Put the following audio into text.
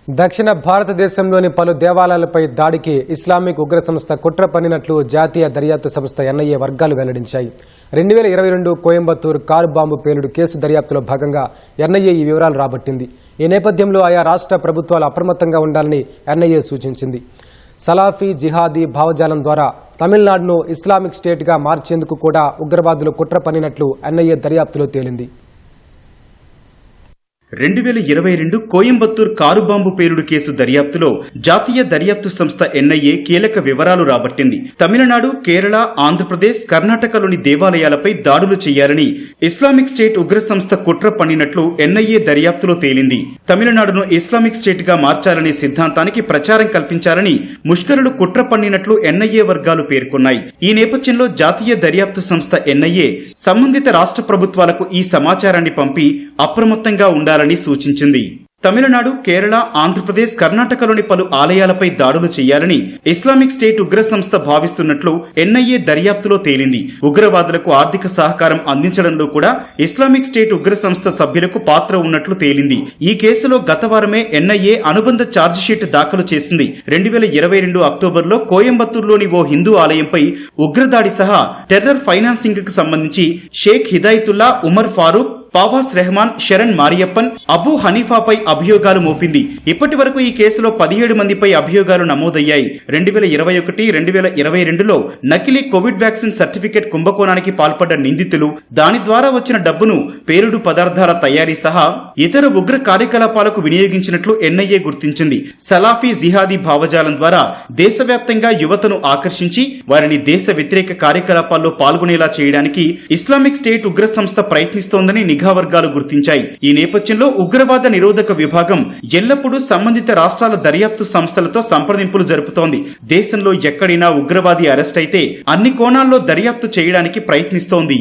దక్షిణ భారతదేశంలోని పలు దేవాలయాలపై దాడికి ఇస్లామిక్ ఉగ్ర సంస్థ కుట్ర పన్నినట్లు జాతీయ దర్యాప్తు సంస్థ ఎన్ఐఏ వర్గాలు వెల్లడించాయి. 2022 కోయంబత్తూరు కారు బాంబు పేలుడు కేసు దర్యాప్తులో భాగంగా ఎన్ఐఏ ఈ వివరాలు రాబట్టింది. ఈ నేపథ్యంలో ఆయా రాష్ట్ర ప్రభుత్వాలు అప్రమత్తంగా ఉండాలని ఎన్ఐఏ సూచించింది. సలాఫీ జిహాదీ భావజాలం ద్వారా తమిళనాడును ఇస్లామిక్ స్టేట్గా మార్చేందుకు కూడా ఉగ్రవాదులు కుట్ర పన్నినట్లు ఎన్ఐఏ దర్యాప్తులో తేలింది. 2022 కోయంబత్తూర్ కారు బాంబు పేలుడు కేసు దర్యాప్తులో జాతీయ దర్యాప్తు సంస్థ ఎన్ఐఏ కీలక వివరాలు రాబట్టింది. తమిళనాడు, కేరళ, ఆంధ్రప్రదేశ్, కర్ణాటకలోని దేవాలయాలపై దాడులు చేయాలని ఇస్లామిక్ స్టేట్ ఉగ్ర సంస్థ కుట్ర పన్నినట్లు ఎన్ఐఏ దర్యాప్తులో తేలింది. తమిళనాడును ఇస్లామిక్ స్టేట్ గా మార్చాలనే సిద్ధాంతానికి ప్రచారం కల్పించాలని ముష్కరులు కుట్ర పన్నినట్లు ఎన్ఐఏ వర్గాలు పేర్కొన్నాయి. ఈ నేపథ్యంలో జాతీయ దర్యాప్తు సంస్థ ఎన్ఐఏ సంబంధిత రాష్ట్ర ప్రభుత్వాలకు ఈ సమాచారాన్ని పంపి అప్రమత్తంగా ఉండాలని సూచించింది. తమిళనాడు, కేరళ, ఆంధ్రప్రదేశ్, కర్ణాటకలోని పలు ఆలయాలపై దాడులు చేయాలని ఇస్లామిక్ స్టేట్ ఉగ్ర సంస్థ భావిస్తున్నట్లు ఎన్ఐఏ దర్యాప్తులో తేలింది. ఉగ్రవాదులకు ఆర్థిక సహకారం అందించడంలో కూడా ఇస్లామిక్ స్టేట్ ఉగ్ర సంస్థ సభ్యులకు పాత్ర ఉన్నట్లు తేలింది. ఈ కేసులో గత వారమే ఎన్ఐఏ అనుబంధ ఛార్జిషీట్ దాఖలు చేసింది. 2022 అక్టోబర్లో కోయంబత్తూరులోని ఓ హిందూ ఆలయంపై ఉగ్రదాడి సహా టెర్రర్ ఫైనాన్సింగ్ కు సంబంధించి షేక్ హిదాయతుల్లా, ఉమర్ ఫారూక్, పావాస్ రెహమాన్, శరణ్ మారియప్పన్, అబూ హనీఫాపై అభియోగాలు మోపింది. ఇప్పటి వరకు ఈ కేసులో 17 మందిపై అభియోగాలు నమోదయ్యాయి. 2021, 2022లో నకిలీ కోవిడ్ వ్యాక్సిన్ సర్టిఫికెట్ కుంభకోణానికి పాల్పడ్డ నిందితులు, దాని ద్వారా వచ్చిన డబ్బును పేలుడు పదార్థాల తయారీ సహా ఇతర ఉగ్ర కార్యకలాపాలకు వినియోగించినట్లు ఎన్ఐఏ గుర్తించింది. సలాఫీ జిహాదీ భావజాలం ద్వారా దేశవ్యాప్తంగా యువతను ఆకర్షించి వారిని దేశ వ్యతిరేక కార్యకలాపాల్లో పాల్గొనేలా చేయడానికి ఇస్లామిక్ స్టేట్ ఉగ్ర సంస్థ ప్రయత్నిస్తోందని నిఘా వర్గాలు గుర్తించాయి. ఈ నేపథ్యంలో ఉగ్రవాద నిరోధక విభాగం ఎల్లప్పుడూ సంబంధిత రాష్ట్రాల దర్యాప్తు సంస్థలతో సంప్రదింపులు జరుపుతోంది. దేశంలో ఎక్కడైనా ఉగ్రవాది అరెస్ట్ అయితే అన్ని కోణాల్లో దర్యాప్తు చేయడానికి ప్రయత్నిస్తోంది.